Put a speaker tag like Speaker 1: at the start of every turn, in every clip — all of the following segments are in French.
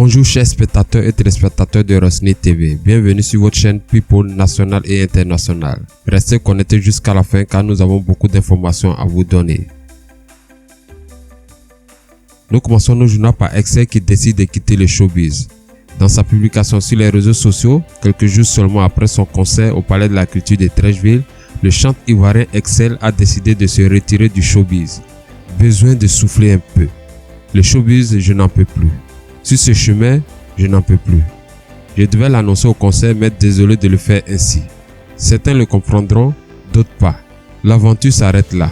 Speaker 1: Bonjour chers spectateurs et téléspectateurs de Rosny TV, bienvenue sur votre chaîne People nationale et internationale. Restez connectés jusqu'à la fin car nous avons beaucoup d'informations à vous donner. Nous commençons nos journaux par Excel qui décide de quitter le showbiz. Dans sa publication sur les réseaux sociaux, quelques jours seulement après son concert au Palais de la Culture de Treichville, le chanteur ivoirien Excel a décidé de se retirer du showbiz. Besoin de souffler un peu. Le showbiz, je n'en peux plus. Sur ce chemin, je n'en peux plus. Je devais l'annoncer au concert, mais désolé de le faire ainsi. Certains le comprendront, d'autres pas. L'aventure s'arrête là.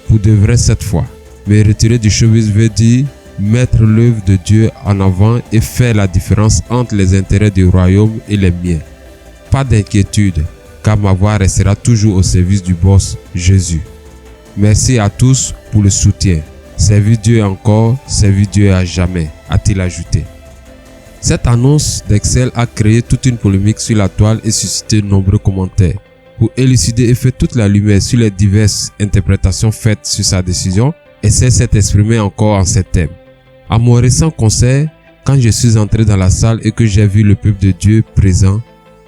Speaker 1: Pour de vrai cette fois. Me retirer du showbiz veut dire mettre l'œuvre de Dieu en avant et faire la différence entre les intérêts du royaume et les miens. Pas d'inquiétude, car ma voix restera toujours au service du boss Jésus. Merci à tous pour le soutien. Servir Dieu encore, servir Dieu à jamais, a-t-il ajouté. Cette annonce d'Excel a créé toute une polémique sur la toile et suscité de nombreux commentaires. Pour élucider et faire toute la lumière sur les diverses interprétations faites sur sa décision, Excel s'est exprimé encore en ces termes. À mon récent concert, quand je suis entré dans la salle et que j'ai vu le peuple de Dieu présent,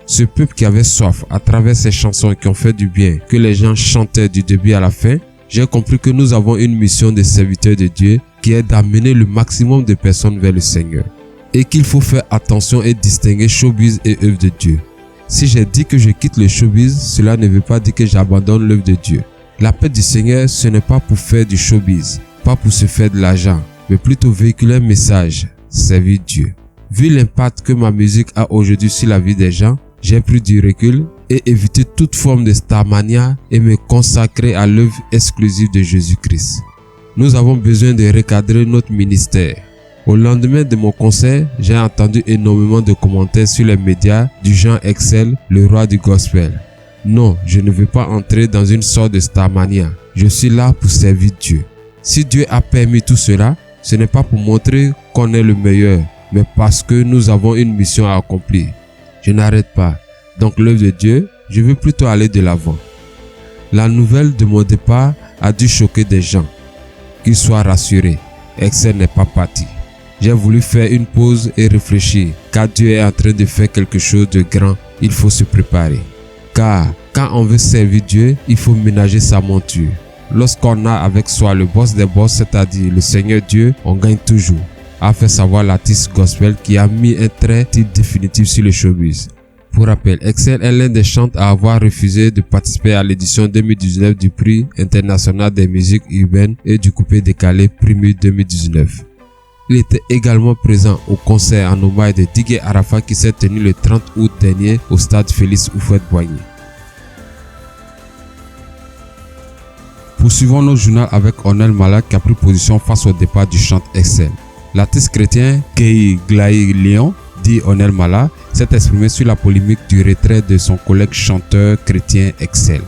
Speaker 1: ce peuple qui avait soif à travers ces chansons qui ont fait du bien, que les gens chantaient du début à la fin, j'ai compris que nous avons une mission de serviteurs de Dieu qui est d'amener le maximum de personnes vers le Seigneur. Et qu'il faut faire attention et distinguer showbiz et œuvre de Dieu. Si j'ai dit que je quitte le showbiz, cela ne veut pas dire que j'abandonne l'œuvre de Dieu. L'appel du Seigneur, ce n'est pas pour faire du showbiz, pas pour se faire de l'argent, mais plutôt véhiculer un message, servir Dieu. Vu l'impact que ma musique a aujourd'hui sur la vie des gens, j'ai pris du recul et évité toute forme de starmania et me consacrer à l'œuvre exclusive de Jésus-Christ. Nous avons besoin de recadrer notre ministère. Au lendemain de mon concert, j'ai entendu énormément de commentaires sur les médias du genre Excel, le roi du gospel. Non, je ne veux pas entrer dans une sorte de starmania. Je suis là pour servir Dieu. Si Dieu a permis tout cela, ce n'est pas pour montrer qu'on est le meilleur, mais parce que nous avons une mission à accomplir. Je n'arrête pas. Donc l'œuvre de Dieu, je veux plutôt aller de l'avant. La nouvelle de mon départ a dû choquer des gens. Qu'ils soient rassurés, Excel n'est pas parti. J'ai voulu faire une pause et réfléchir, car Dieu est en train de faire quelque chose de grand, il faut se préparer. Car quand on veut servir Dieu, il faut ménager sa monture. Lorsqu'on a avec soi le boss des boss, c'est-à-dire le Seigneur Dieu, on gagne toujours. A fait savoir l'artiste gospel qui a mis un trait définitif sur le showbiz. Pour rappel, Excel est l'un des chanteurs à avoir refusé de participer à l'édition 2019 du prix international des musiques urbaines et du coupé décalé Primus 2019. Il était également présent au concert en hommage de Didier Arafat qui s'est tenu le 30 août dernier au stade Félix Houphouët-Boigny. Poursuivons notre journal avec Onel Mala qui a pris position face au départ du chanteur Excel. L'artiste chrétien Kei Glaï Léon, dit Onel Mala, s'est exprimé sur la polémique du retrait de son collègue chanteur chrétien Excel.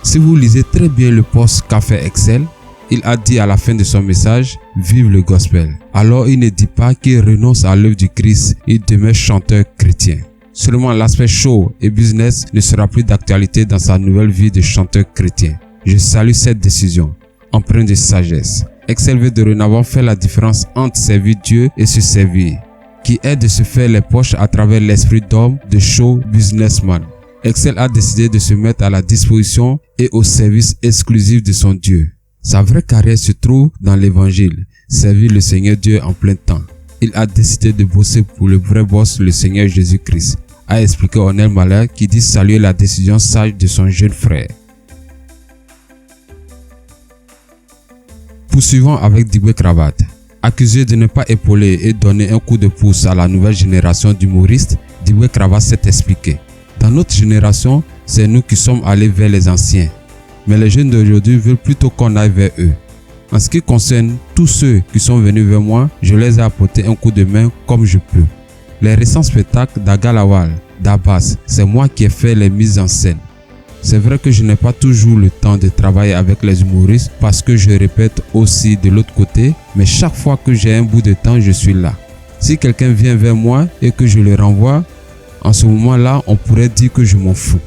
Speaker 1: Si vous lisez très bien le post qu'a fait Excel, il a dit à la fin de son message « Vive le gospel ». Alors il ne dit pas qu'il renonce à l'œuvre du Christ, il demeure chanteur chrétien. Seulement l'aspect show et business ne sera plus d'actualité dans sa nouvelle vie de chanteur chrétien. Je salue cette décision, empreinte de sagesse. Excel veut dorénavant faire la différence entre servir Dieu et se servir, qui est de se faire les poches à travers l'esprit d'homme de show businessman. Excel a décidé de se mettre à la disposition et au service exclusif de son Dieu. Sa vraie carrière se trouve dans l'évangile, servir le Seigneur Dieu en plein temps. Il a décidé de bosser pour le vrai boss, le Seigneur Jésus-Christ, a expliqué Onel Mala qui dit saluer la décision sage de son jeune frère. Poursuivons avec Diboué Cravate. Accusé de ne pas épauler et donner un coup de pouce à la nouvelle génération d'humoristes, Diboué Cravate s'est expliqué. Dans notre génération, c'est nous qui sommes allés vers les anciens. Mais les jeunes d'aujourd'hui veulent plutôt qu'on aille vers eux. En ce qui concerne tous ceux qui sont venus vers moi, je les ai apporté un coup de main comme je peux. Les récents spectacles d'Agalawal, d'Abbas, c'est moi qui ai fait les mises en scène. C'est vrai que je n'ai pas toujours le temps de travailler avec les humoristes parce que je répète aussi de l'autre côté, mais chaque fois que j'ai un bout de temps, je suis là. Si quelqu'un vient vers moi et que je le renvoie, en ce moment-là, on pourrait dire que je m'en fous.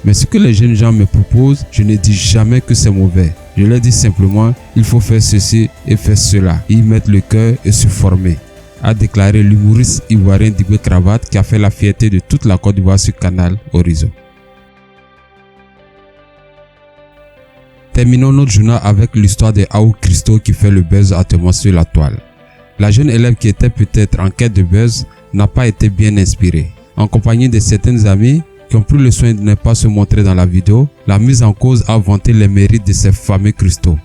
Speaker 1: Mais ce que les jeunes gens me proposent, je ne dis jamais que c'est mauvais. Je leur dis simplement, il faut faire ceci et faire cela, y mettre le cœur et se former, a déclaré l'humoriste ivoirien Dibé Cravate qui a fait la fierté de toute la Côte d'Ivoire sur Canal Horizon. Terminons notre journal avec l'histoire de Aou Christo qui fait le buzz actuellement sur la toile. La jeune élève qui était peut-être en quête de buzz n'a pas été bien inspirée. En compagnie de certaines amies qui ont pris le soin de ne pas se montrer dans la vidéo, la mise en cause a vanté les mérites de ces fameux cristaux.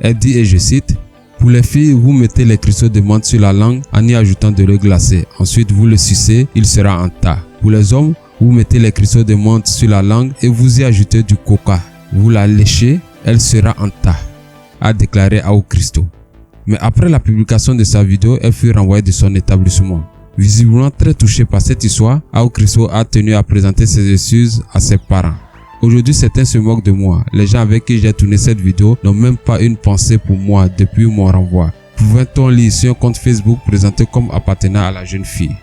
Speaker 1: Elle dit, et je cite, « Pour les filles, vous mettez les cristaux de menthe sur la langue en y ajoutant de l'eau glacée. Ensuite, vous le sucez, il sera en tas. Pour les hommes, vous mettez les cristaux de menthe sur la langue et vous y ajoutez du coca. Vous la léchez, elle sera en tas, » a déclaré Aou Christo. Mais après la publication de sa vidéo, elle fut renvoyée de son établissement. Visiblement très touché par cette histoire, Aou Christo a tenu à présenter ses excuses à ses parents. Aujourd'hui, certains se moquent de moi. Les gens avec qui j'ai tourné cette vidéo n'ont même pas une pensée pour moi depuis mon renvoi. Pouvait-on lire sur un compte Facebook présenté comme appartenant à la jeune fille?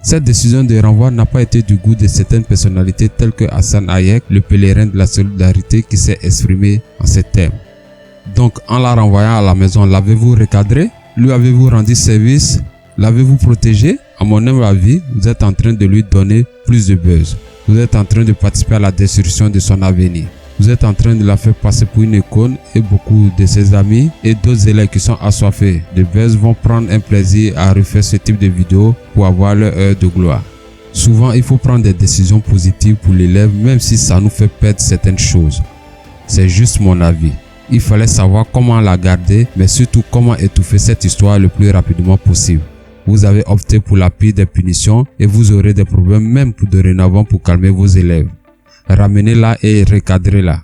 Speaker 1: Cette décision de renvoi n'a pas été du goût de certaines personnalités telles que Hassan Hayek, le pèlerin de la solidarité qui s'est exprimé en ces termes. Donc, en la renvoyant à la maison, l'avez-vous recadré? Lui avez-vous rendu service? L'avez-vous protégé? À mon humble avis, vous êtes en train de lui donner plus de buzz. Vous êtes en train de participer à la destruction de son avenir. Vous êtes en train de la faire passer pour une icône et beaucoup de ses amis et d'autres élèves qui sont assoiffés de buzz vont prendre un plaisir à refaire ce type de vidéo pour avoir leur heure de gloire. Souvent, il faut prendre des décisions positives pour l'élève même si ça nous fait perdre certaines choses. C'est juste mon avis. Il fallait savoir comment la garder mais surtout comment étouffer cette histoire le plus rapidement possible. Vous avez opté pour la pire des punitions et vous aurez des problèmes même pour dorénavant pour calmer vos élèves. Ramenez-la et recadrez-la,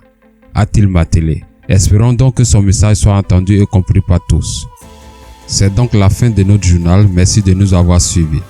Speaker 1: a-t-il martelé. Espérons donc que son message soit entendu et compris par tous. C'est donc la fin de notre journal. Merci de nous avoir suivis.